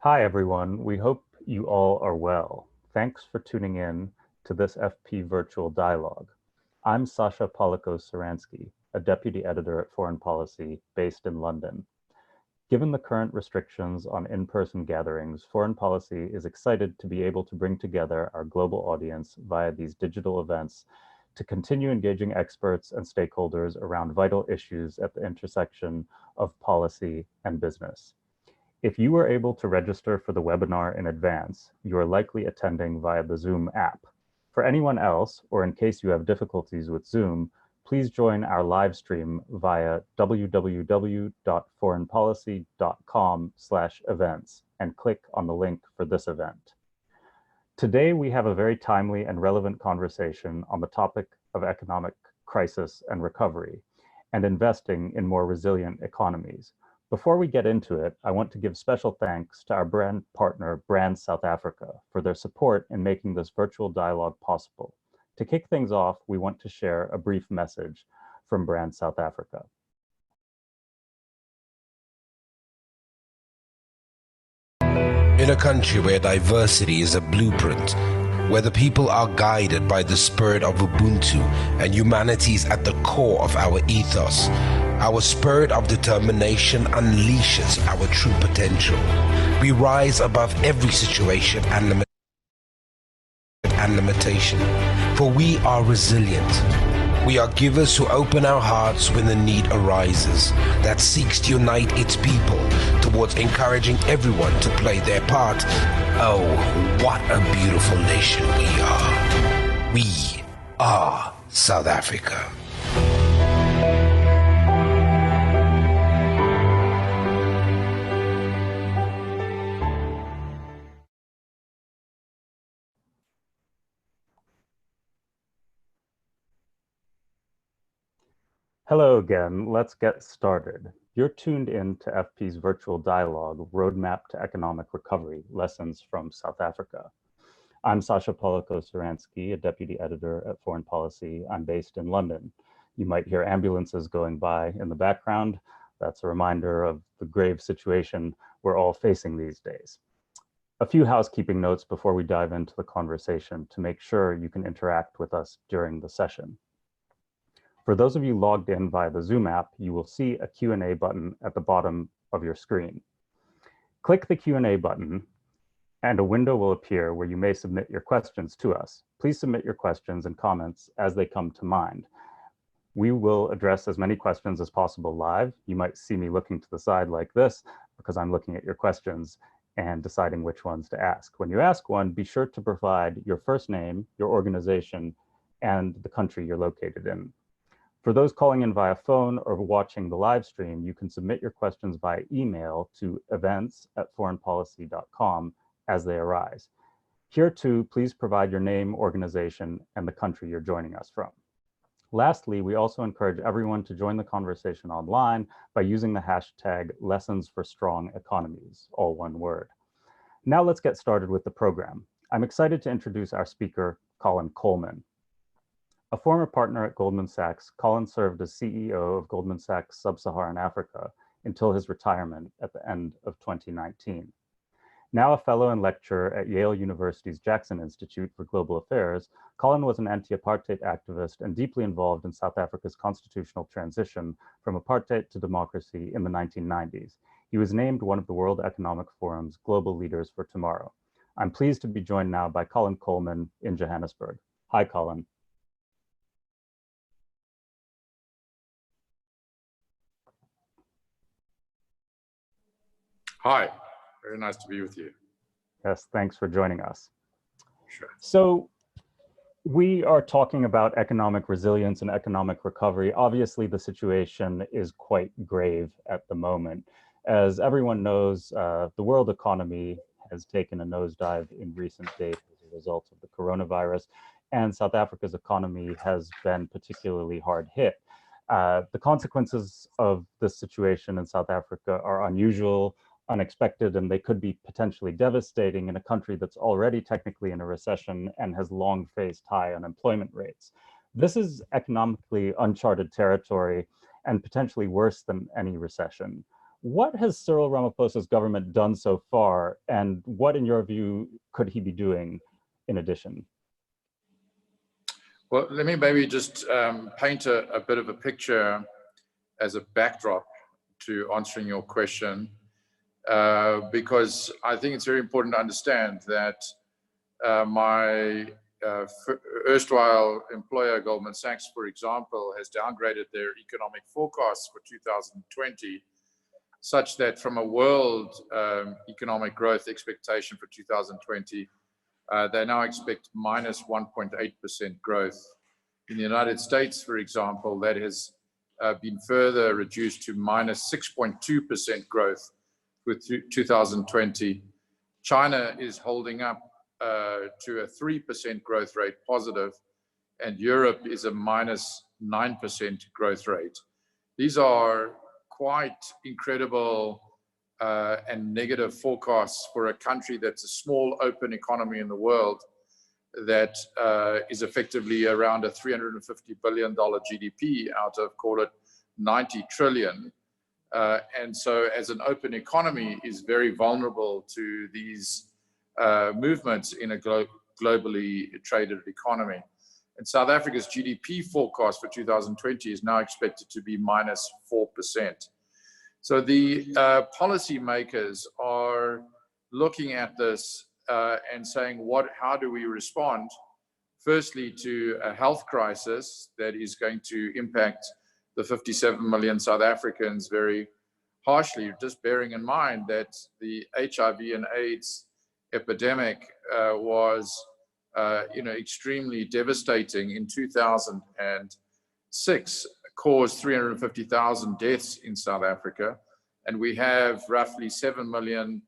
Hi, everyone. We hope you all are well. Thanks for tuning in to this FP Virtual Dialogue. I'm Sasha Polikos-Saransky, a deputy editor at Foreign Policy based in London. Given the current restrictions on in-person gatherings, Foreign Policy is excited to be able to bring together our global audience via these digital events to continue engaging experts and stakeholders around vital issues at the intersection of policy and business. If you were able to register for the webinar in advance, you are likely attending via the Zoom app. For anyone else, or in case you have difficulties with Zoom, please join our live stream via www.foreignpolicy.com/events and click on the link for this event. Today, we have a very timely and relevant conversation on the topic of economic crisis and recovery and investing in more resilient economies. Before we get into it, I want to give special thanks to our brand partner, Brand South Africa, for their support in making this virtual dialogue possible. To kick things off, we want to share a brief message from Brand South Africa. In a country where diversity is a blueprint, where the people are guided by the spirit of Ubuntu and humanity is at the core of our ethos, our spirit of determination unleashes our true potential. We rise above every situation and limitation, for we are resilient. We are givers who open our hearts when the need arises, that seeks to unite its people towards encouraging everyone to play their part. Oh, what a beautiful nation we are. We are South Africa. Hello again, let's get started. You're tuned in to FP's virtual dialogue, Roadmap to Economic Recovery, Lessons from South Africa. I'm Sasha Polikos-Saransky, a deputy editor at Foreign Policy. I'm based in London. You might hear ambulances going by in the background. That's a reminder of the grave situation we're all facing these days. A few housekeeping notes before we dive into the conversation to make sure you can interact with us during the session. For those of you logged in via the Zoom app, you will see a Q&A button at the bottom of your screen. Click the Q&A button and a window will appear where you may submit your questions to us. Please submit your questions and comments as they come to mind. We will address as many questions as possible live. You might see me looking to the side like this because I'm looking at your questions and deciding which ones to ask. When you ask one, be sure to provide your first name, your organization, and the country you're located in. For those calling in via phone or watching the live stream, you can submit your questions via email to events@foreignpolicy.com as they arise. Here too, please provide your name, organization, and the country you're joining us from. Lastly, we also encourage everyone to join the conversation online by using the hashtag #LessonsForStrongEconomies, all one word. Now let's get started with the program. I'm excited to introduce our speaker, Colin Coleman. A former partner at Goldman Sachs, Colin served as CEO of Goldman Sachs SubSaharan Africa until his retirement at the end of 2019. Now a fellow and lecturer at Yale University's Jackson Institute for Global Affairs, Colin was an anti-apartheid activist and deeply involved in South Africa's constitutional transition from apartheid to democracy in the 1990s. He was named one of the World Economic Forum's Global Leaders for Tomorrow. I'm pleased to be joined now by Colin Coleman in Johannesburg. Hi, Colin. Hi, very nice to be with you. Yes, thanks for joining us. Sure. So we are talking about economic resilience and economic recovery. Obviously, the situation is quite grave at the moment. As everyone knows, the world economy has taken a nosedive in recent days as a result of the coronavirus, and South Africa's economy has been particularly hard hit. The consequences of this situation in South Africa are unusual, unexpected, and they could be potentially devastating in a country that's already technically in a recession and has long faced high unemployment rates. This is economically uncharted territory and potentially worse than any recession. What has Cyril Ramaphosa's government done so far, and what, in your view, could he be doing in addition? Well, let me maybe just paint a bit of a picture as a backdrop to answering your question, because I think it's very important to understand that my erstwhile employer, Goldman Sachs, for example, has downgraded their economic forecast for 2020, such that from a world economic growth expectation for 2020, they now expect minus 1.8% growth. In the United States, for example, that has been further reduced to minus 6.2% growth with 2020. China is holding up to a 3% growth rate positive, and Europe is a minus 9% growth rate. These are quite incredible and negative forecasts for a country that's a small open economy in the world that is effectively around a $350 billion GDP out of, call it, 90 trillion. And so as an open economy is very vulnerable to these movements in a globally traded economy. And South Africa's GDP forecast for 2020 is now expected to be minus 4%. So the policymakers are looking at this and saying, how do we respond? Firstly, to a health crisis that is going to impact the 57 million South Africans very harshly, just bearing in mind that the HIV and AIDS epidemic was extremely devastating in 2006, caused 350,000 deaths in South Africa. And we have roughly 7 million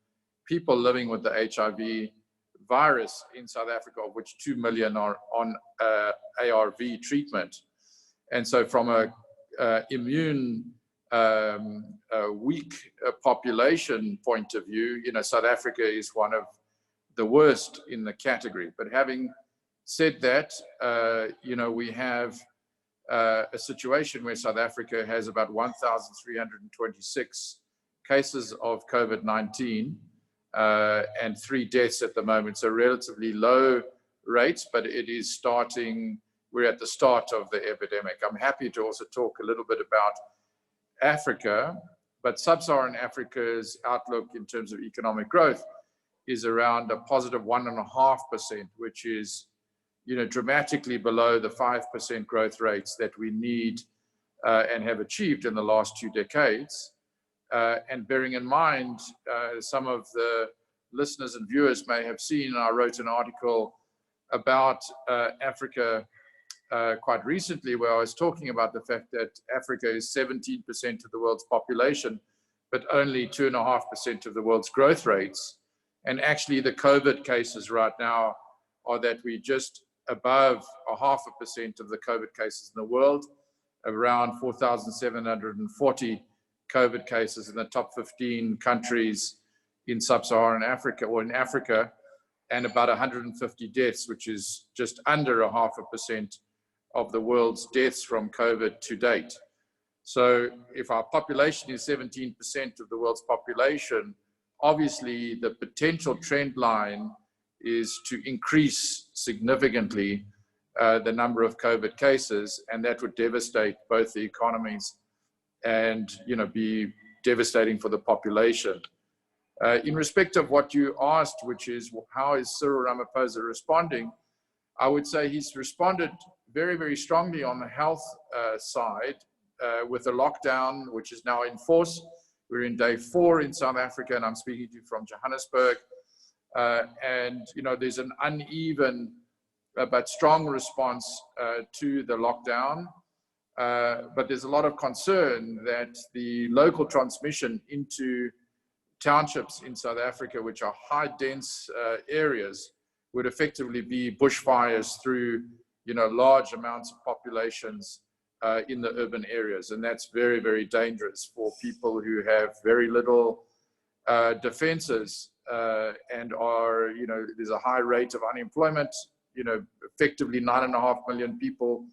people living with the HIV virus in South Africa, of which 2 million are on ARV treatment. And so from a immune weak population point of view, South Africa is one of the worst in the category. But having said that, we have a situation where South Africa has about 1,326 cases of COVID-19 and 3 deaths at the moment. So relatively low rates, but it is starting, we're at the start of the epidemic. I'm happy to also talk a little bit about Africa, but Sub-Saharan Africa's outlook in terms of economic growth is around a positive 1.5%, which is dramatically below the 5% growth rates that we need and have achieved in the last 2 decades. And bearing in mind, some of the listeners and viewers may have seen, I wrote an article about Africa quite recently, where I was talking about the fact that Africa is 17% of the world's population, but only 2.5% of the world's growth rates. And actually the COVID cases right now are that we just above 0.5% of the COVID cases in the world, around 4,740 COVID cases in the top 15 countries in Sub-Saharan Africa or in Africa, and about 150 deaths, which is just under 0.5% of the world's deaths from COVID to date. So if our population is 17% of the world's population, obviously the potential trend line is to increase significantly the number of COVID cases, and that would devastate both the economies and be devastating for the population. In respect of what you asked, which is how is Cyril Ramaphosa responding, I would say he's responded very, very strongly on the health side with the lockdown, which is now in force. We're in day 4 in South Africa, and I'm speaking to you from Johannesburg. And there's an uneven but strong response to the lockdown. But there's a lot of concern that the local transmission into townships in South Africa, which are high dense areas, would effectively be bushfires through large amounts of populations in the urban areas. And that's very, very dangerous for people who have very little defenses and are, there's a high rate of unemployment, effectively 9.5 million people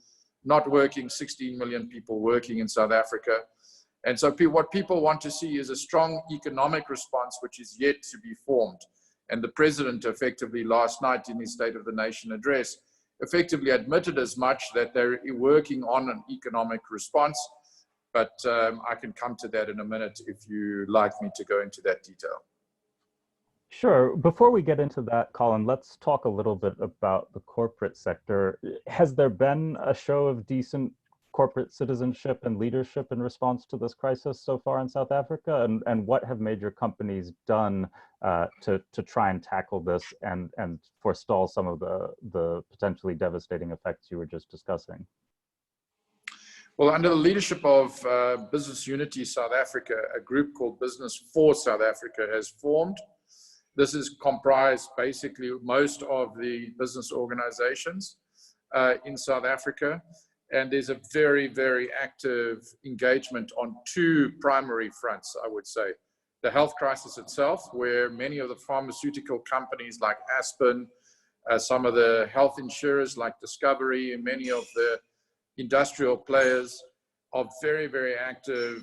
not working, 16 million people working in South Africa. And so what people want to see is a strong economic response, which is yet to be formed. And the president effectively last night in his State of the Nation address effectively admitted as much, that they're working on an economic response. But I can come to that in a minute if you like me to go into that detail. Sure. Before we get into that, Colin, let's talk a little bit about the corporate sector. Has there been a show of decent corporate citizenship and leadership in response to this crisis so far in South Africa? And what have major companies done to try and tackle this and forestall some of the potentially devastating effects you were just discussing? Well, under the leadership of Business Unity South Africa, a group called Business for South Africa has formed. This is comprised basically most of the business organizations in South Africa. And there's a very, very active engagement on two primary fronts, I would say. The health crisis itself, where many of the pharmaceutical companies like Aspen, some of the health insurers like Discovery, and many of the industrial players are very, very active.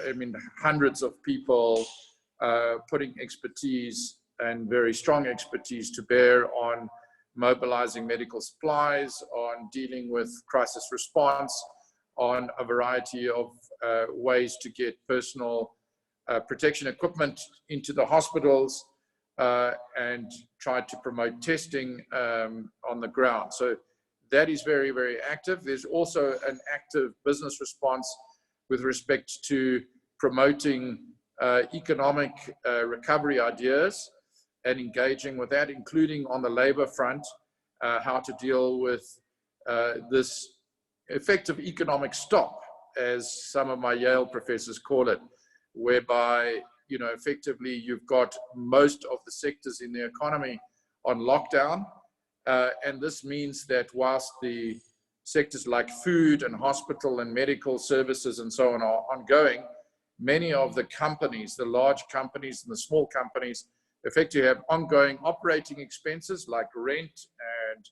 I mean, hundreds of people putting expertise and very strong expertise to bear on mobilizing medical supplies, on dealing with crisis response, on a variety of ways to get personal protection equipment into the hospitals, and try to promote testing on the ground. So that is very, very active. There's also an active business response with respect to promoting economic recovery ideas and engaging with that, including on the labor front, how to deal with this effective economic stop, as some of my Yale professors call it, whereby, you know, effectively you've got most of the sectors in the economy on lockdown. And this means that whilst the sectors like food and hospital and medical services and so on are ongoing, many of the companies, the large companies and the small companies, effectively have ongoing operating expenses like rent and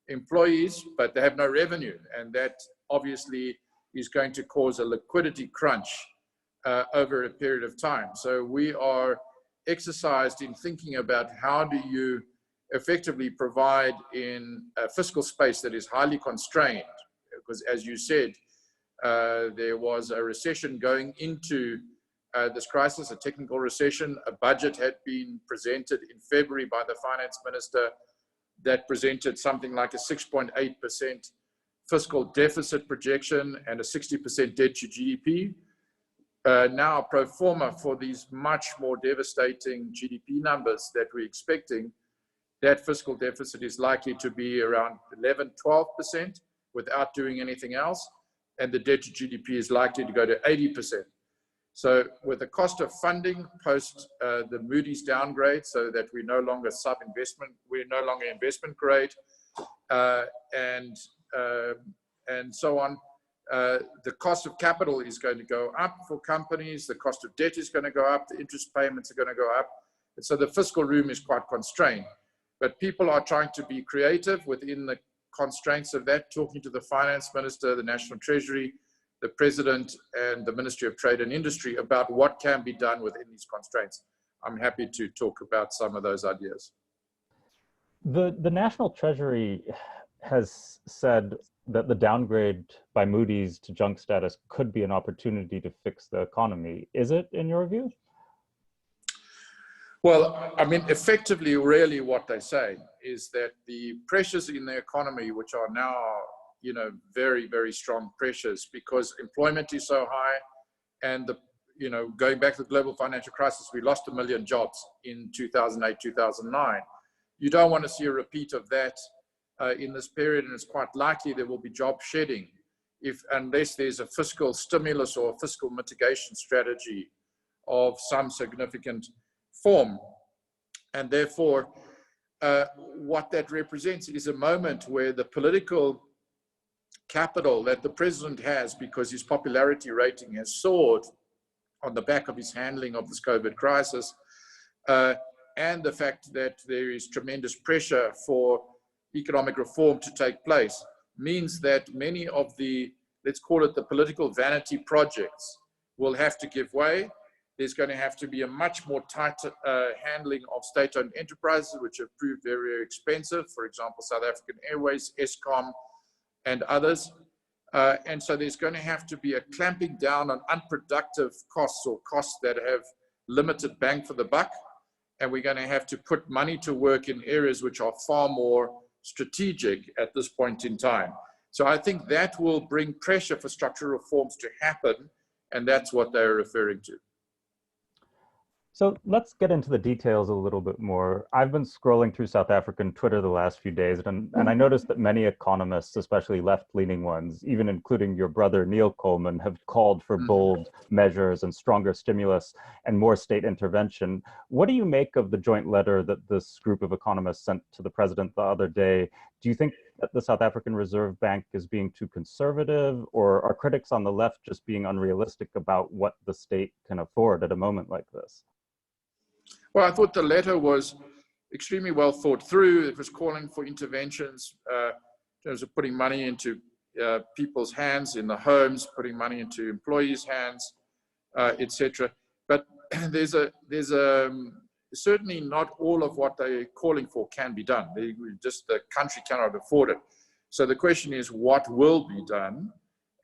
employees, but they have no revenue. And that obviously is going to cause a liquidity crunch over a period of time. So we are exercised in thinking about how do you effectively provide in a fiscal space that is highly constrained, because as you said, there was a recession going into this crisis, a technical recession. A budget had been presented in February by the finance minister that presented something like a 6.8% fiscal deficit projection and a 60% debt to GDP. Now, pro forma for these much more devastating GDP numbers that we're expecting, that fiscal deficit is likely to be around 11–12% without doing anything else, and the debt to GDP is likely to go to 80%. So with the cost of funding post the Moodys downgrade, so that we're no longer sub-investment, we're no longer investment grade, and so on, the cost of capital is going to go up for companies, the cost of debt is going to go up, the interest payments are going to go up, and so the fiscal room is quite constrained. But people are trying to be creative within the constraints of that, talking to the finance minister, the National Treasury, the president, and the Ministry of Trade and Industry about what can be done within these constraints. I'm happy to talk about some of those ideas. The National Treasury has said that the downgrade by Moodys to junk status could be an opportunity to fix the economy. Is it, in your view? Well, I mean, effectively, really what they say is that the pressures in the economy, which are now, you know, very, very strong pressures because employment is so high, and the, you know, going back to the global financial crisis, we lost 1 million jobs in 2008, 2009. You don't want to see a repeat of that in this period, and it's quite likely there will be job shedding unless there's a fiscal stimulus or a fiscal mitigation strategy of some significant form. And therefore, what that represents is a moment where the political capital that the president has, because his popularity rating has soared on the back of his handling of this COVID crisis, and the fact that there is tremendous pressure for economic reform to take place, means that many of the, let's call it the political vanity projects, will have to give way. There's going to have to be a much more tight handling of state-owned enterprises, which have proved very, very expensive. For example, South African Airways, Eskom, and others. And so there's going to have to be a clamping down on unproductive costs or costs that have limited bang for the buck. And we're going to have to put money to work in areas which are far more strategic at this point in time. So I think that will bring pressure for structural reforms to happen, and that's what they're referring to. So let's get into the details a little bit more. I've been scrolling through South African Twitter the last few days, and I noticed that many economists, especially left-leaning ones, even including your brother Neil Coleman, have called for bold measures and stronger stimulus and more state intervention. What do you make of the joint letter that this group of economists sent to the president the other day? Do you think that the South African Reserve Bank is being too conservative, or are critics on the left just being unrealistic about what the state can afford at a moment like this? Well, I thought the letter was extremely well thought through. It was calling for interventions in terms of putting money into people's hands in the homes, putting money into employees' hands, etc. But there's certainly not all of what they're calling for can be done. The country cannot afford it. So the question is, what will be done,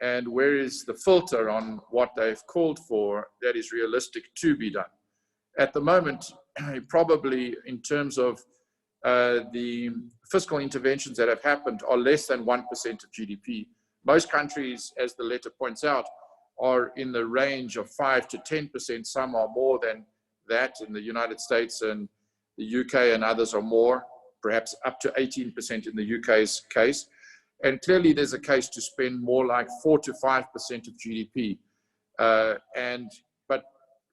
and where is the filter on what they've called for that is realistic to be done? At the moment, probably in terms of the fiscal interventions that have happened are less than 1% of GDP. Most countries, as the letter points out, are in the range of 5 to 10%. Some are more than that in the United States and the UK, and others are more, perhaps up to 18% in the UK's case. And clearly there's a case to spend more like 4 to 5% of GDP. But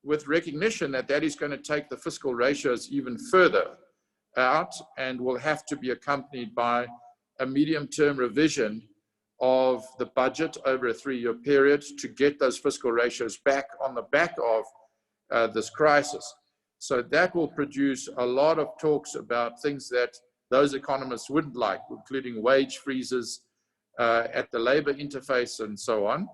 with recognition that that is going to take the fiscal ratios even further out and will have to be accompanied by a medium-term revision of the budget over a 3-year period to get those fiscal ratios back on the back of this crisis. So that will produce a lot of talks about things that those economists wouldn't like, including wage freezes at the labor interface and so on.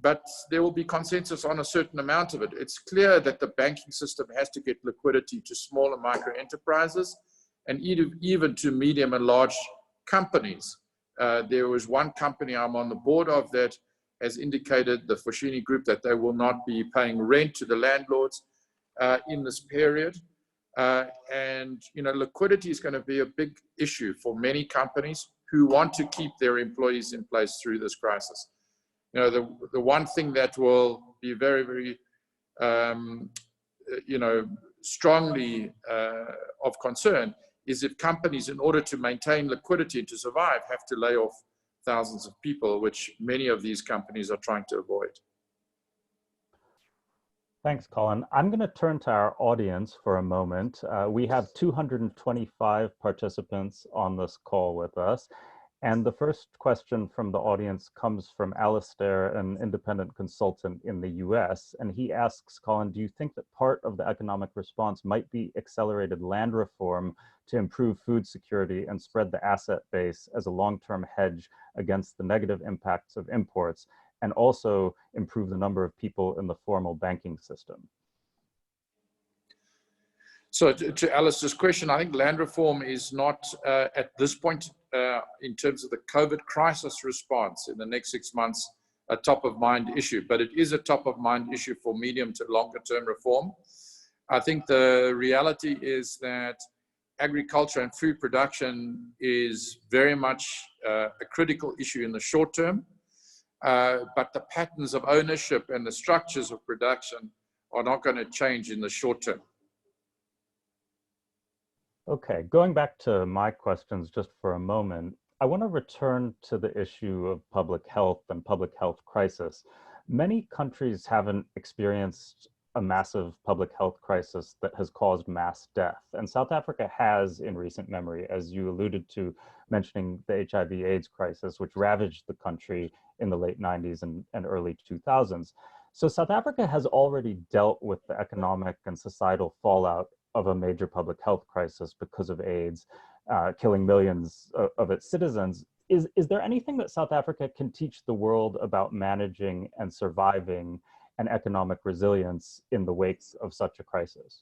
But there will be consensus on a certain amount of it. It's clear that the banking system has to get liquidity to small and micro enterprises and even to medium and large companies. There was one company I'm on the board of that has indicated, the Foschini Group, that they will not be paying rent to the landlords in this period. And liquidity is going to be a big issue for many companies who want to keep their employees in place through this crisis. The one thing that will be very, very, strongly of concern is if companies, in order to maintain liquidity and to survive, have to lay off thousands of people, which many of these companies are trying to avoid. Thanks, Colin. I'm going to turn to our audience for a moment. We have 225 participants on this call with us. And the first question from the audience comes from Alistair, an independent consultant in the US. And he asks, Colin, do you think that part of the economic response might be accelerated land reform to improve food security and spread the asset base as a long-term hedge against the negative impacts of imports, and also improve the number of people in the formal banking system? So to Alistair's question, I think land reform is not at this point in terms of the COVID crisis response in the next 6 months a top of mind issue, but it is a top of mind issue for medium to longer term reform. I think the reality is that agriculture and food production is very much a critical issue in the short term, but the patterns of ownership and the structures of production are not going to change in the short term. Okay, going back to my questions just for a moment, I want to return to the issue of public health and public health crisis. Many countries haven't experienced a massive public health crisis that has caused mass death. And South Africa has in recent memory, as you alluded to, mentioning the HIV/AIDS crisis, which ravaged the country in the late 90s and early 2000s. So South Africa has already dealt with the economic and societal fallout of a major public health crisis because of AIDS, killing millions of its citizens. Is there anything that South Africa can teach the world about managing and surviving an economic resilience in the wake of such a crisis?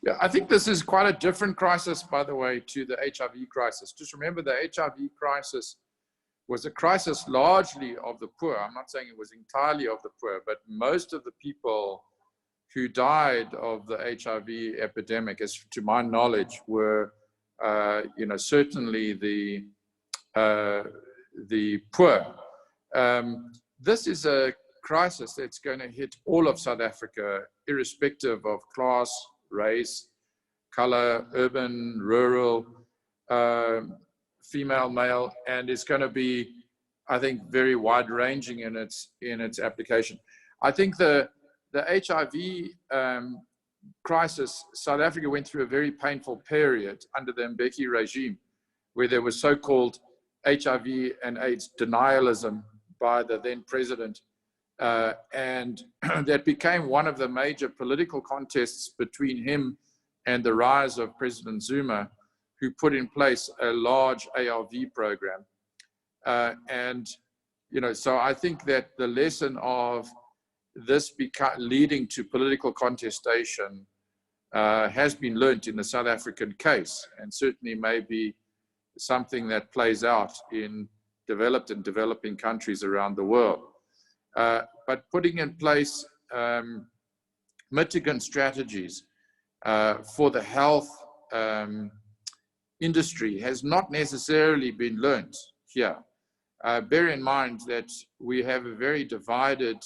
Yeah, I think this is quite a different crisis, by the way, to the HIV crisis. Just remember, the HIV crisis was a crisis largely of the poor. I'm not saying it was entirely of the poor, but most of the people who died of the HIV epidemic, as to my knowledge, were, certainly the poor. This is a crisis that's going to hit all of South Africa, irrespective of class, race, color, urban, rural, female, male, and it's going to be, I think, very wide-ranging in its application. I think the HIV crisis, South Africa went through a very painful period under the Mbeki regime, where there was so-called HIV and AIDS denialism by the then president, and that became one of the major political contests between him and the rise of President Zuma, who put in place a large ARV program. So I think that the lesson of this leading to political contestation has been learnt in the South African case, and certainly may be something that plays out in developed and developing countries around the world. But putting in place mitigant strategies for the health industry has not necessarily been learnt here. Bear in mind that we have a very divided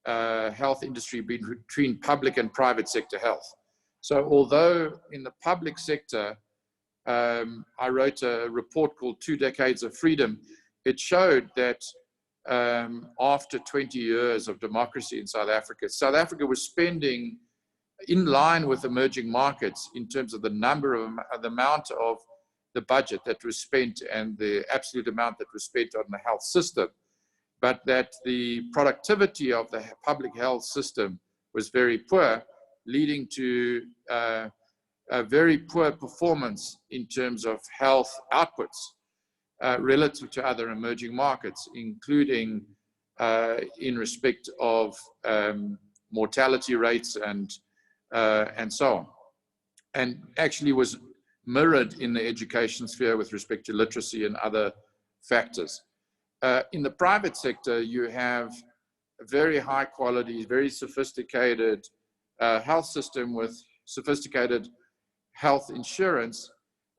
health industry between public and private sector health. So although in the public sector, I wrote a report called 2 Decades of Freedom, it showed that after 20 years of democracy in South Africa was spending in line with emerging markets in terms of the amount of the budget that was spent and the absolute amount that was spent on the health system, but that the productivity of the public health system was very poor, leading to a very poor performance in terms of health outputs relative to other emerging markets, including in respect of mortality rates and so on, and actually was mirrored in the education sphere with respect to literacy and other factors. In the private sector, you have a very high quality, very sophisticated health system with sophisticated health insurance.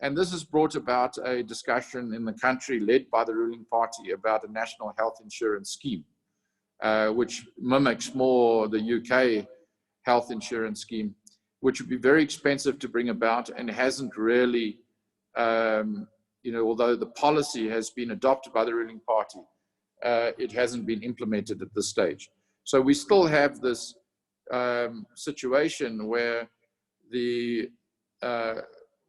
And this has brought about a discussion in the country led by the ruling party about a national health insurance scheme, which mimics more the UK health insurance scheme, which would be very expensive to bring about and hasn't really, although the policy has been adopted by the ruling party, it hasn't been implemented at this stage. So we still have this situation where the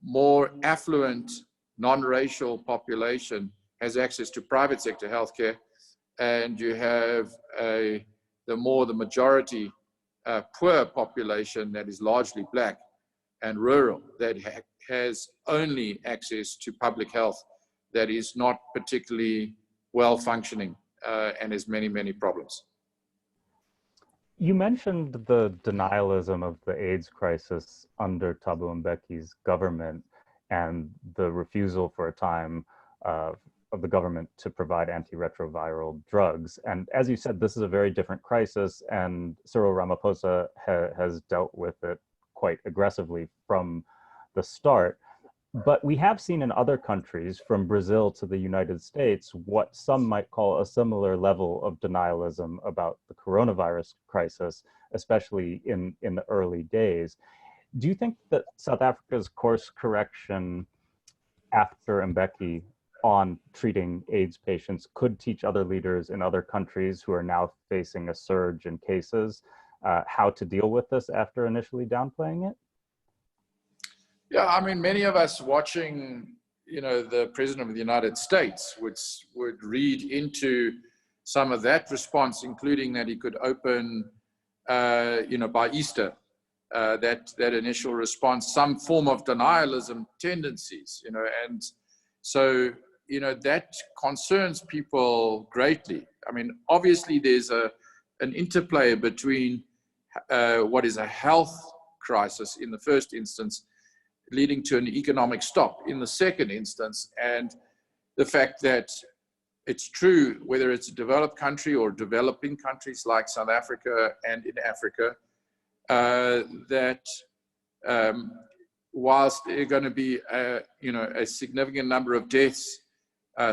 more affluent, non-racial population has access to private sector healthcare, and you have the majority poor population that is largely black and rural that has only access to public health that is not particularly well functioning and has many, many problems. You mentioned the denialism of the AIDS crisis under Thabo Mbeki's government and the refusal for a time of the government to provide antiretroviral drugs. And as you said, this is a very different crisis, and Cyril Ramaphosa has dealt with it quite aggressively from the start. But we have seen in other countries, from Brazil to the United States, what some might call a similar level of denialism about the coronavirus crisis, especially in the early days. Do you think that South Africa's course correction after Mbeki on treating AIDS patients could teach other leaders in other countries who are now facing a surge in cases how to deal with this after initially downplaying it? Yeah, I mean, many of us watching, the President of the United States would read into some of that response, including that he could open, by Easter, that initial response, some form of denialism tendencies, and so that concerns people greatly. I mean, obviously there's an interplay between what is a health crisis in the first instance, leading to an economic stop in the second instance, and the fact that it's true, whether it's a developed country or developing countries like South Africa and in Africa, that whilst there are going to be a significant number of deaths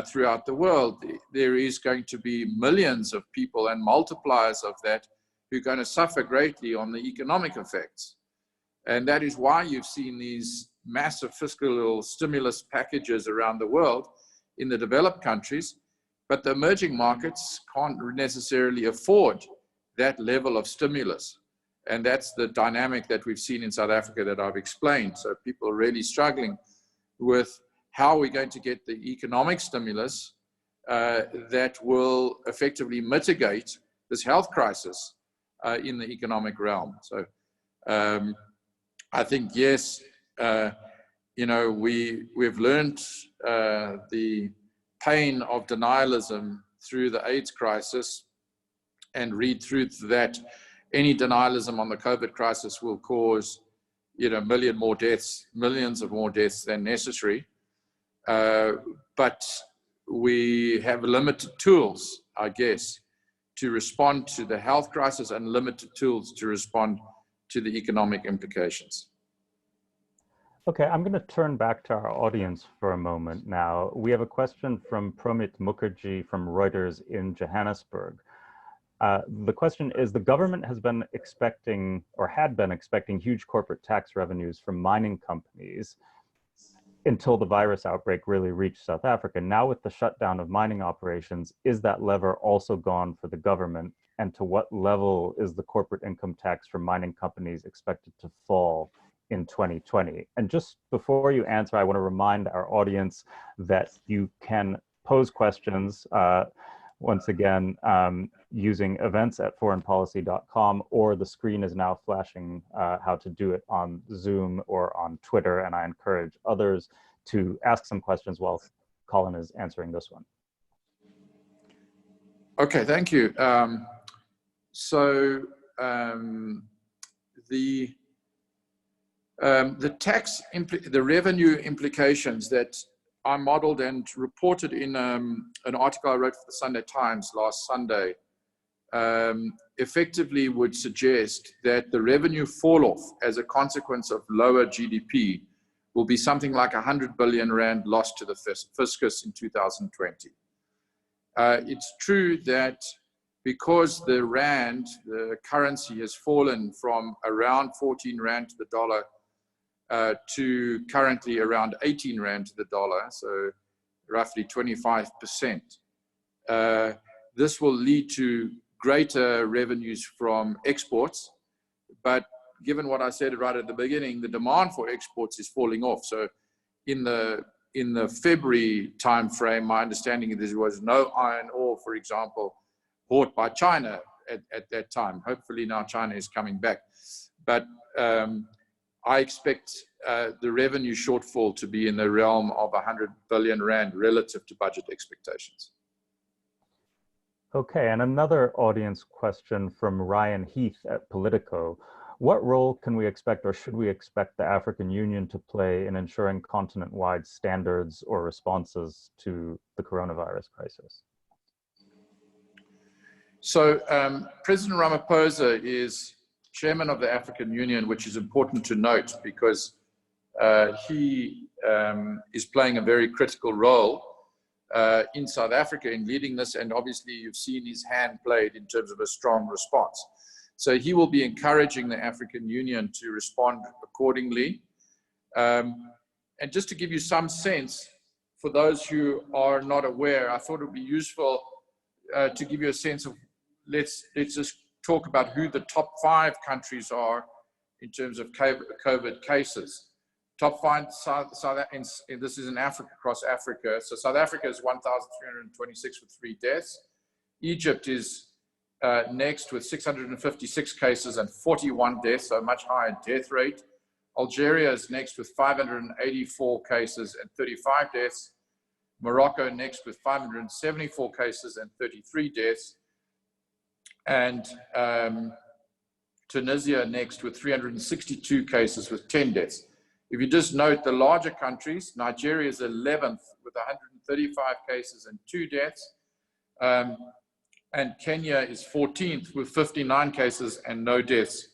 throughout the world, there is going to be millions of people and multipliers of that who are going to suffer greatly on the economic effects. And that is why you've seen these massive fiscal stimulus packages around the world in the developed countries, but the emerging markets can't necessarily afford that level of stimulus. And that's the dynamic that we've seen in South Africa that I've explained. So people are really struggling with how we're going to get the economic stimulus that will effectively mitigate this health crisis in the economic realm. So I think, yes, we've learned the pain of denialism through the AIDS crisis, and read through that any denialism on the COVID crisis will cause, millions of more deaths than necessary. But we have limited tools, I guess, to respond to the health crisis and limited tools to respond to the economic implications. Okay, I'm going to turn back to our audience for a moment now. We have a question from Promit Mukherjee from Reuters in Johannesburg. The question is, the government has been expecting, or had been expecting, huge corporate tax revenues from mining companies until the virus outbreak really reached South Africa. Now with the shutdown of mining operations, is that lever also gone for the government? And to what level is the corporate income tax for mining companies expected to fall in 2020? And just before you answer, I want to remind our audience that you can pose questions once again using events@foreignpolicy.com, or the screen is now flashing how to do it on Zoom or on Twitter, and I encourage others to ask some questions while Colin is answering this one. Okay, thank you. The revenue implications that I modeled and reported in an article I wrote for the Sunday Times last Sunday effectively would suggest that the revenue fall off as a consequence of lower GDP will be something like 100 billion rand lost to the fiscus in 2020. It's true that because the rand, the currency, has fallen from around 14 rand to the dollar to currently around 18 rand to the dollar, so roughly 25%. This will lead to greater revenues from exports, but given what I said right at the beginning, the demand for exports is falling off. So in the February timeframe, my understanding is there was no iron ore, for example, bought by China at that time. Hopefully now China is coming back. But I expect the revenue shortfall to be in the realm of 100 billion rand relative to budget expectations. Okay, and another audience question from Ryan Heath at Politico. What role can we expect, or should we expect, the African Union to play in ensuring continent-wide standards or responses to the coronavirus crisis? So President Ramaphosa is chairman of the African Union, which is important to note because he is playing a very critical role in South Africa in leading this, and obviously you've seen his hand played in terms of a strong response. So he will be encouraging the African Union to respond accordingly. And just to give you some sense, for those who are not aware, I thought it would be useful to give you a sense of, let's just talk about who the top 5 countries are in terms of COVID cases. Top 5, this is in Africa, across Africa. So South Africa is 1,326 with 3 deaths. Egypt is next with 656 cases and 41 deaths, so a much higher death rate. Algeria is next with 584 cases and 35 deaths. Morocco next with 574 cases and 33 deaths, and Tunisia next with 362 cases with 10 deaths. If you just note the larger countries, Nigeria is 11th with 135 cases and 2 deaths, and Kenya is 14th with 59 cases and no deaths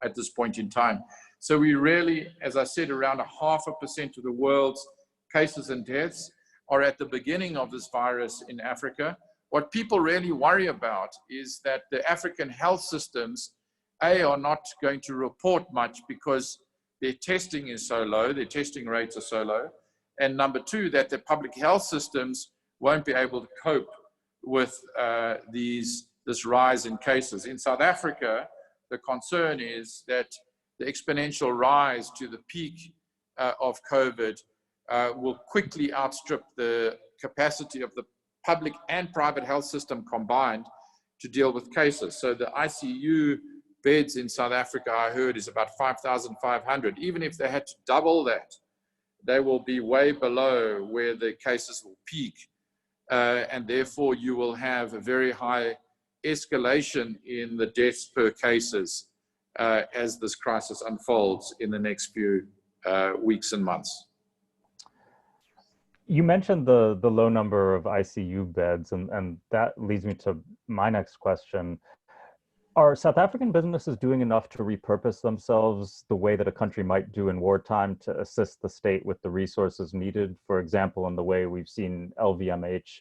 at this point in time. So we really, as I said, around 0.5% of the world's cases and deaths are at the beginning of this virus in Africa. What people really worry about is that the African health systems, A, are not going to report much because their testing is so low, their testing rates are so low. And number two, that the public health systems won't be able to cope with this rise in cases. In South Africa, the concern is that the exponential rise to the peak of COVID will quickly outstrip the capacity of the public and private health system combined to deal with cases. So the ICU beds in South Africa, I heard, is about 5,500. Even if they had to double that, they will be way below where the cases will peak. And therefore, you will have a very high escalation in the deaths per cases as this crisis unfolds in the next few weeks and months. You mentioned the low number of ICU beds, and that leads me to my next question. Are South African businesses doing enough to repurpose themselves the way that a country might do in wartime to assist the state with the resources needed? For example, in the way we've seen LVMH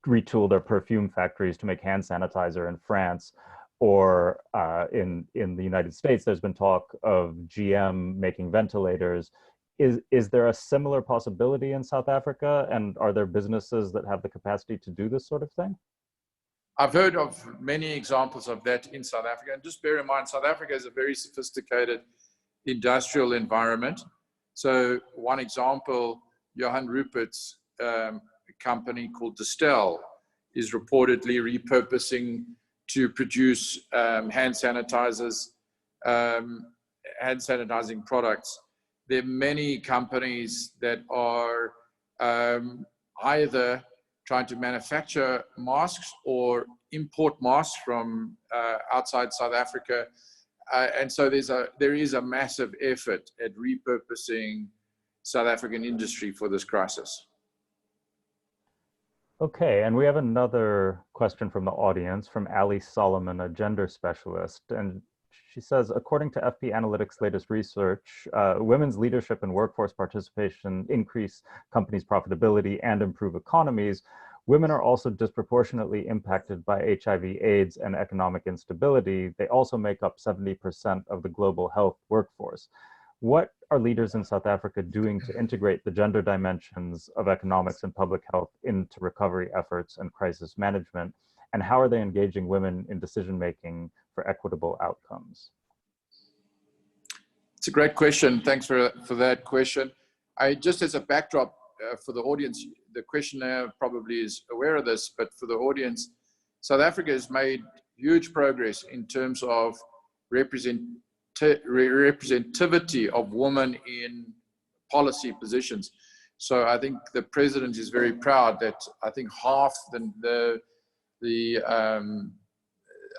retool their perfume factories to make hand sanitizer in France, or in the United States, there's been talk of GM making ventilators. Is there a similar possibility in South Africa? And are there businesses that have the capacity to do this sort of thing? I've heard of many examples of that in South Africa. And just bear in mind, South Africa is a very sophisticated industrial environment. So one example, Johan Rupert's company called Distel is reportedly repurposing to produce hand sanitizers, hand sanitizing products. There are many companies that are either trying to manufacture masks or import masks from outside South Africa. And so there is a massive effort at repurposing South African industry for this crisis. Okay, and we have another question from the audience from Ali Solomon, a gender specialist. And she says, according to FP Analytics' latest research, women's leadership and workforce participation increase companies' profitability and improve economies. Women are also disproportionately impacted by HIV/AIDS and economic instability. They also make up 70% of the global health workforce. What are leaders in South Africa doing to integrate the gender dimensions of economics and public health into recovery efforts and crisis management? And how are they engaging women in decision-making for equitable outcomes? It's a great question. Thanks for that question. Just as a backdrop for the audience, the questioner probably is aware of this, but for the audience, South Africa has made huge progress in terms of representativity of women in policy positions. So I think the president is very proud that I think half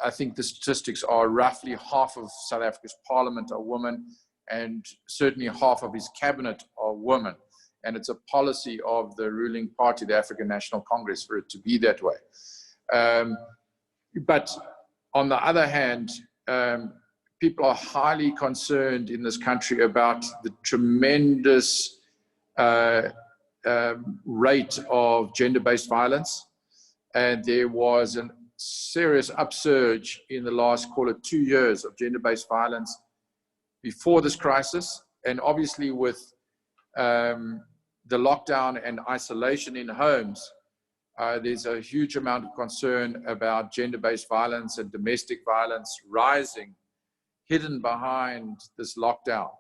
I think the statistics are roughly half of South Africa's parliament are women, and certainly half of his cabinet are women. And it's a policy of the ruling party, the African National Congress, for it to be that way. But on the other hand, people are highly concerned in this country about the tremendous rate of gender-based violence. And there was a serious upsurge in the last, call it 2 years, of gender-based violence before this crisis. And obviously with the lockdown and isolation in homes, there's a huge amount of concern about gender-based violence and domestic violence rising, hidden behind this lockdown.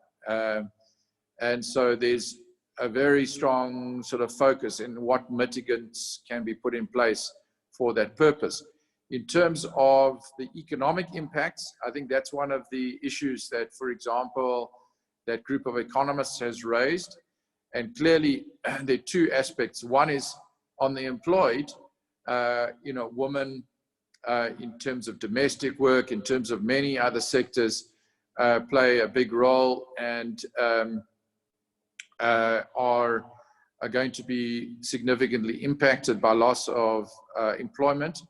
And so there's a very strong sort of focus in what mitigants can be put in place for that purpose. In terms of the economic impacts, I think that's one of the issues that, for example, that group of economists has raised. And clearly, there are two aspects. One is on the employed, women in terms of domestic work, in terms of many other sectors, play a big role and are going to be significantly impacted by loss of employment.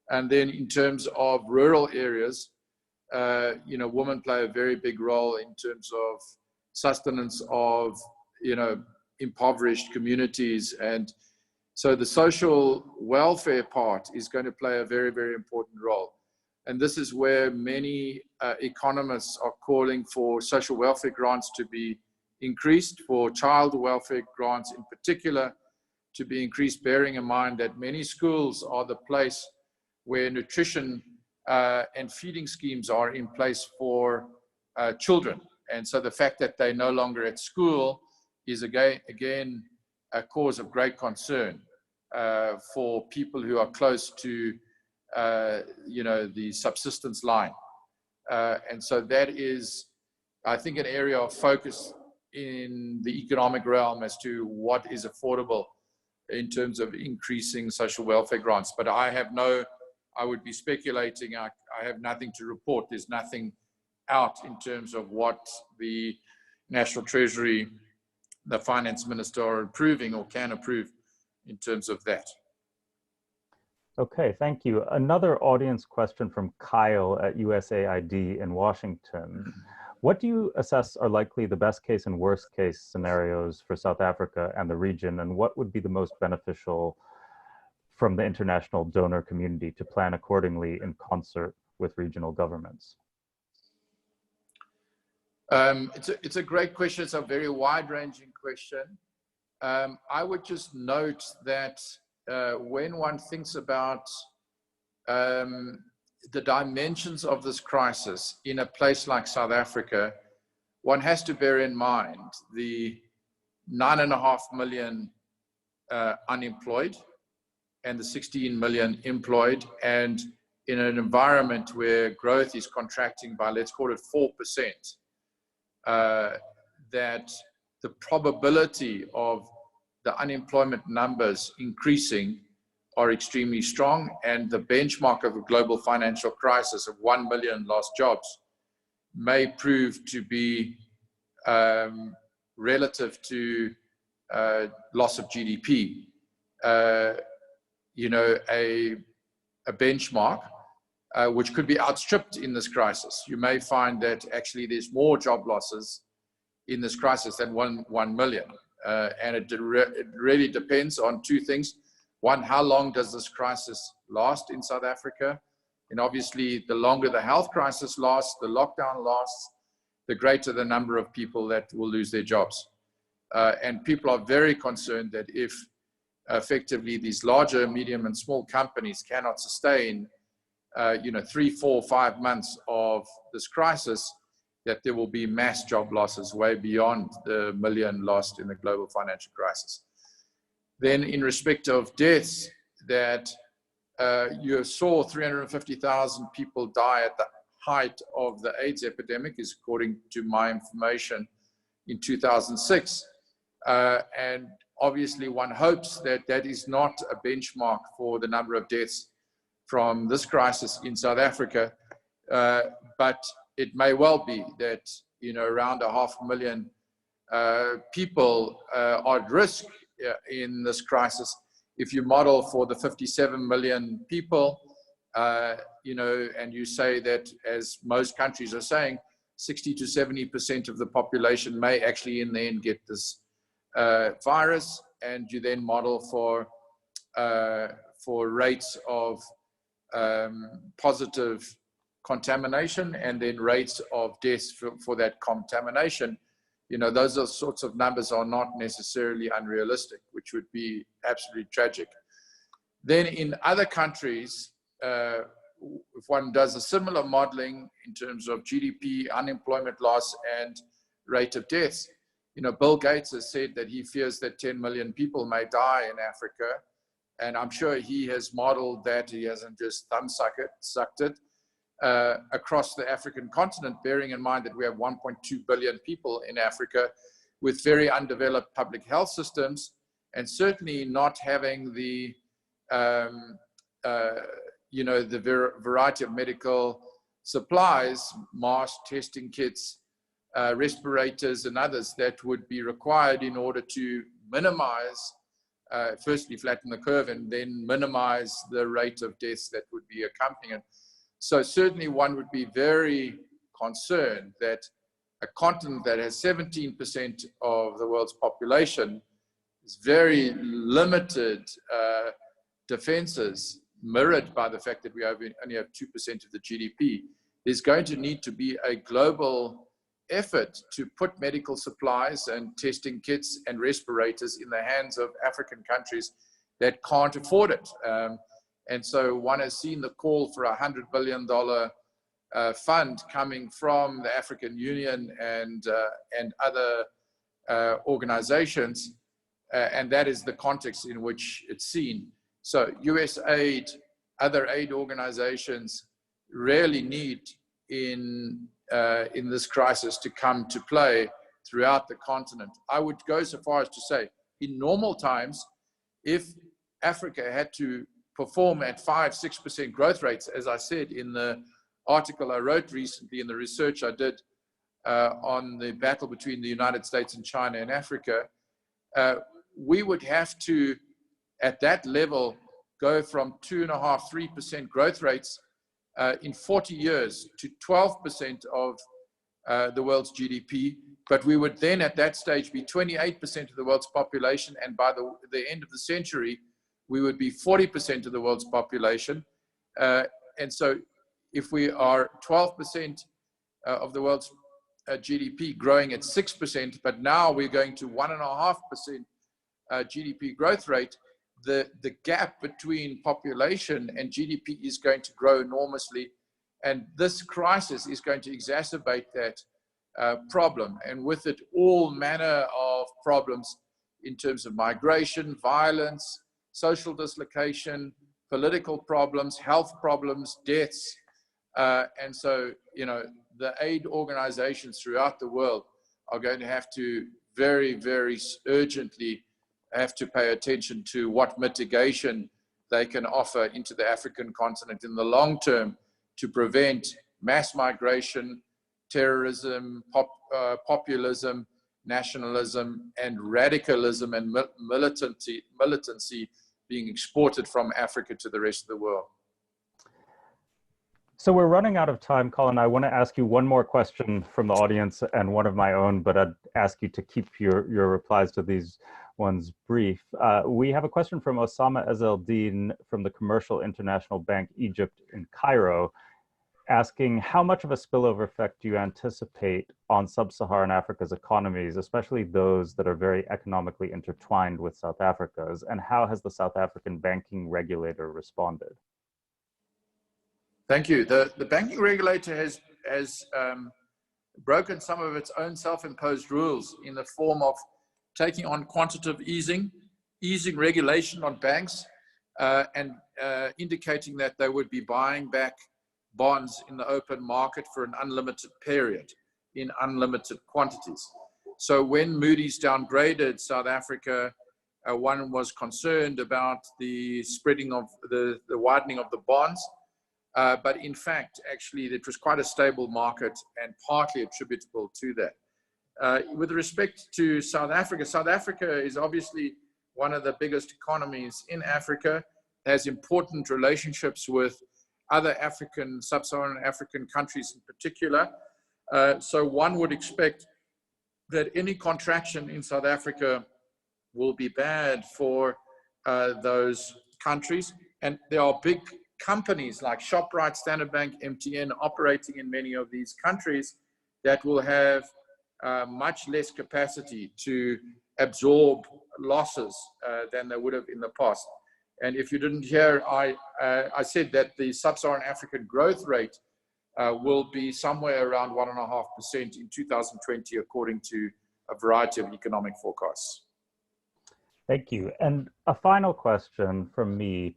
And then in terms of rural areas, women play a very big role in terms of sustenance of, impoverished communities. And so the social welfare part is going to play a very, very important role. And this is where many economists are calling for social welfare grants to be increased, for child welfare grants in particular to be increased, bearing in mind that many schools are the place where nutrition and feeding schemes are in place for children. And so the fact that they're no longer at school is again a cause of great concern for people who are close to the subsistence line. And so that is, I think, an area of focus in the economic realm as to what is affordable in terms of increasing social welfare grants. But I would be speculating. I have nothing to report. There's nothing out in terms of what the National Treasury, the Finance Minister are approving or can approve in terms of that. Okay, thank you. Another audience question from Kyle at USAID in Washington. What do you assess are likely the best case and worst case scenarios for South Africa and the region, and what would be the most beneficial from the international donor community to plan accordingly in concert with regional governments? It's a great question. It's a very wide-ranging question. I would just note that when one thinks about the dimensions of this crisis in a place like South Africa, one has to bear in mind the 9.5 million unemployed and the 16 million employed, and in an environment where growth is contracting by, let's call it 4%, that the probability of the unemployment numbers increasing are extremely strong, and the benchmark of a global financial crisis of 1 million lost jobs may prove to be relative to loss of GDP, a benchmark which could be outstripped in this crisis. You may find that actually there's more job losses in this crisis than 1 million. And it really depends on two things. One, how long does this crisis last in South Africa? And obviously, the longer the health crisis lasts, the lockdown lasts, the greater the number of people that will lose their jobs. And people are very concerned that if effectively these larger, medium, and small companies cannot sustain 3, 4, 5 months of this crisis, that there will be mass job losses way beyond the million lost in the global financial crisis. Then in respect of deaths, that you saw 350,000 people die at the height of the AIDS epidemic, is according to my information, in 2006. And obviously one hopes that that is not a benchmark for the number of deaths from this crisis in South Africa, but it may well be that around 500,000 people are at risk in this crisis. If you model for the 57 million people, and you say that, as most countries are saying, 60 to 70% of the population may actually in the end get this virus, and you then model for rates of positive contamination and then rates of deaths for that contamination, those are sorts of numbers are not necessarily unrealistic, which would be absolutely tragic. Then in other countries, if one does a similar modeling in terms of GDP, unemployment loss, and rate of deaths, Bill Gates has said that he fears that 10 million people may die in Africa. And I'm sure he has modeled that. He hasn't just sucked it across the African continent, bearing in mind that we have 1.2 billion people in Africa, with very undeveloped public health systems, and certainly not having the the variety of medical supplies, masks, testing kits, respirators, and others that would be required in order to minimize, firstly flatten the curve, and then minimize the rate of deaths that would be accompanying it. So certainly one would be very concerned that a continent that has 17% of the world's population is very limited defenses, mirrored by the fact that we only have 2% of the GDP. There's going to need to be a global effort to put medical supplies and testing kits and respirators in the hands of African countries that can't afford it. And so one has seen the call for a $100 billion fund coming from the African Union and other organizations, and that is the context in which it's seen. So US aid, other aid organizations really need in this crisis to come to play throughout the continent. I would go so far as to say, in normal times, if Africa had to perform at 5-6% growth rates, as I said in the article I wrote recently, in the research I did on the battle between the United States and China and Africa, we would have to, at that level, go from 2.5-3% growth rates in 40 years to 12% of the world's GDP. But we would then at that stage be 28% of the world's population, and by the end of the century, we would be 40% of the world's population. And so if we are 12% of the world's GDP growing at 6%, but now we're going to 1.5% GDP growth rate, the gap between population and GDP is going to grow enormously. And this crisis is going to exacerbate that problem. And with it, all manner of problems in terms of migration, violence, social dislocation, political problems, health problems, deaths. And so, the aid organizations throughout the world are going to have to very, very urgently have to pay attention to what mitigation they can offer into the African continent in the long term to prevent mass migration, terrorism, populism, nationalism, and radicalism and militancy being exported from Africa to the rest of the world. So we're running out of time, Colin. I want to ask you one more question from the audience and one of my own, but I'd ask you to keep your replies to these ones brief. We have a question from Osama Ezeldin from the Commercial International Bank Egypt in Cairo, asking how much of a spillover effect do you anticipate on sub-Saharan Africa's economies, especially those that are very economically intertwined with South Africa's, and how has the South African banking regulator responded? Thank you. The banking regulator has broken some of its own self-imposed rules in the form of taking on quantitative easing regulation on banks, and indicating that they would be buying back bonds in the open market for an unlimited period in unlimited quantities. So when Moodys downgraded South Africa, one was concerned about the spreading of the widening of the bonds. But in fact, actually, it was quite a stable market and partly attributable to that. With respect to South Africa is obviously one of the biggest economies in Africa, has important relationships with other sub-Saharan African countries in particular. So one would expect that any contraction in South Africa will be bad for those countries. And there are big companies like ShopRite, Standard Bank, MTN operating in many of these countries that will have much less capacity to absorb losses than they would have in the past. And if you didn't hear, I said that the sub-Saharan African growth rate will be somewhere around 1.5% in 2020, according to a variety of economic forecasts. Thank you. And a final question from me.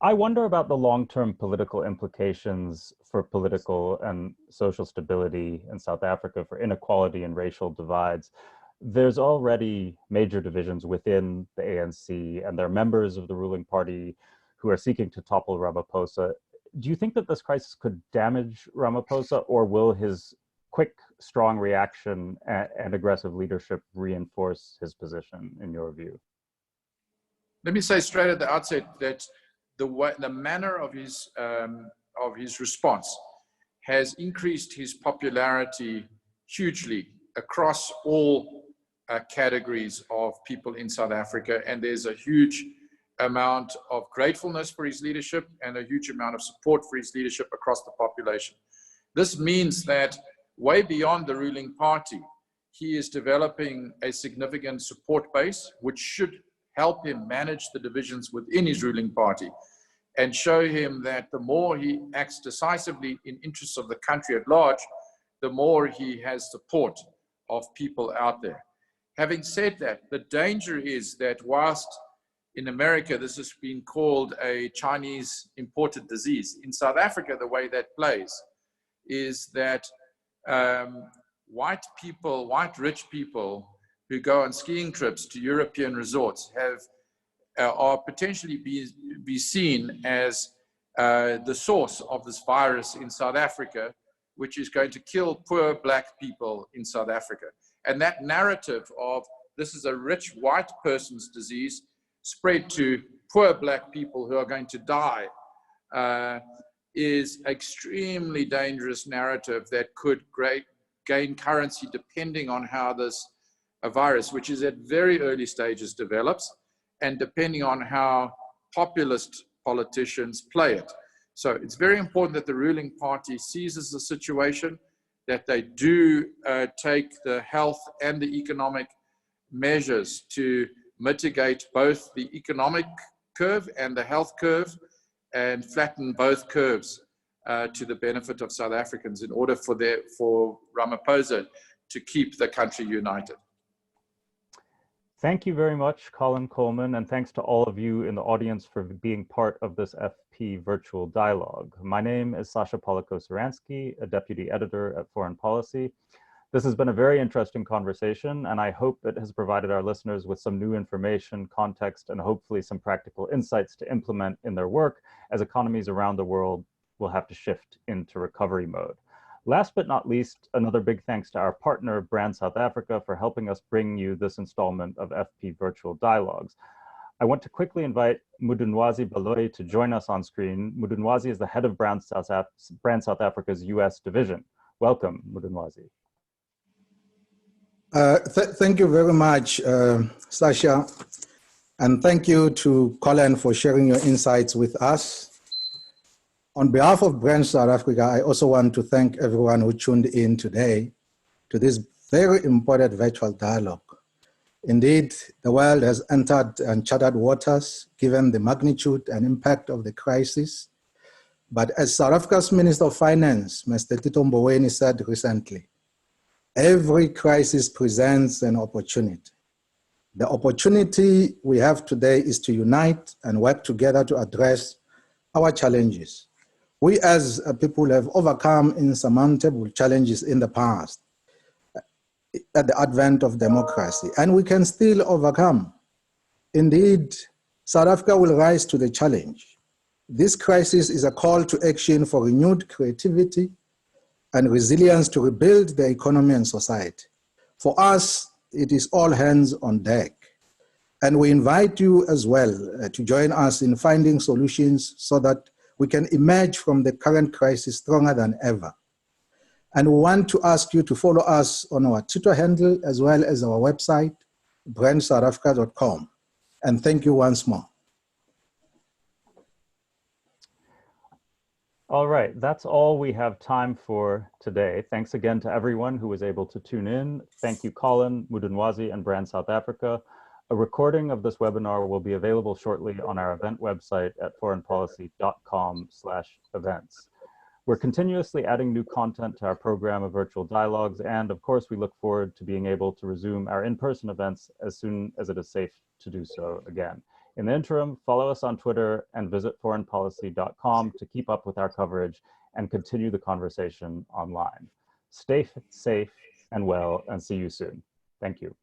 I wonder about the long-term political implications for political and social stability in South Africa, for inequality and racial divides. there's already major divisions within the ANC, and there are members of the ruling party who are seeking to topple Ramaphosa. Do you think that this crisis could damage Ramaphosa, or will his quick, strong reaction and aggressive leadership reinforce his position, in your view? Let me say straight at the outset that the manner of his response has increased his popularity hugely across all categories of people in South Africa, and there's a huge amount of gratefulness for his leadership and a huge amount of support for his leadership across the population. This means that way beyond the ruling party, he is developing a significant support base, which should help him manage the divisions within his ruling party and show him that the more he acts decisively in interests of the country at large, the more he has support of people out there. Having said that, the danger is that whilst in America this has been called a Chinese imported disease, in South Africa the way that plays is that white rich people who go on skiing trips to European resorts are potentially be seen as the source of this virus in South Africa, which is going to kill poor black people in South Africa. And that narrative of this is a rich white person's disease spread to poor black people who are going to die is extremely dangerous narrative that could gain currency depending on how this virus, which is at very early stages, develops, and depending on how populist politicians play it. So it's very important that the ruling party seizes the situation, that they do take the health and the economic measures to mitigate both the economic curve and the health curve and flatten both curves to the benefit of South Africans in order for Ramaphosa to keep the country united. Thank you very much, Colin Coleman, and thanks to all of you in the audience for being part of this FP virtual dialogue. My name is Sasha Polako-Saransky, a deputy editor at Foreign Policy. This has been a very interesting conversation, and I hope it has provided our listeners with some new information, context, and hopefully some practical insights to implement in their work as economies around the world will have to shift into recovery mode. Last but not least, another big thanks to our partner, Brand South Africa, for helping us bring you this installment of FP Virtual Dialogues. I want to quickly invite Moodys Baloyi to join us on screen. Moodys is the head of Brand South Africa's US division. Welcome, Moodys. Thank you very much, Sasha. And thank you to Colin for sharing your insights with us. On behalf of Brand South Africa, I also want to thank everyone who tuned in today to this very important virtual dialogue. Indeed, the world has entered uncharted waters given the magnitude and impact of the crisis. But as South Africa's Minister of Finance, Mr. Tito Mboweni, said recently, every crisis presents an opportunity. The opportunity we have today is to unite and work together to address our challenges. We as a people have overcome insurmountable challenges in the past at the advent of democracy, and we can still overcome. Indeed, South Africa will rise to the challenge. This crisis is a call to action for renewed creativity and resilience to rebuild the economy and society. For us, it is all hands on deck. And we invite you as well to join us in finding solutions so that we can emerge from the current crisis stronger than ever. And we want to ask you to follow us on our Twitter handle as well as our website, brandsouthafrica.com. And thank you once more. All right, that's all we have time for today. Thanks again to everyone who was able to tune in. Thank you, Colin, Moodys, and Brand South Africa. A recording of this webinar will be available shortly on our event website at foreignpolicy.com/events. We're continuously adding new content to our program of virtual dialogues, and of course, we look forward to being able to resume our in-person events as soon as it is safe to do so again. In the interim, follow us on Twitter and visit foreignpolicy.com to keep up with our coverage and continue the conversation online. Stay safe and well, and see you soon. Thank you.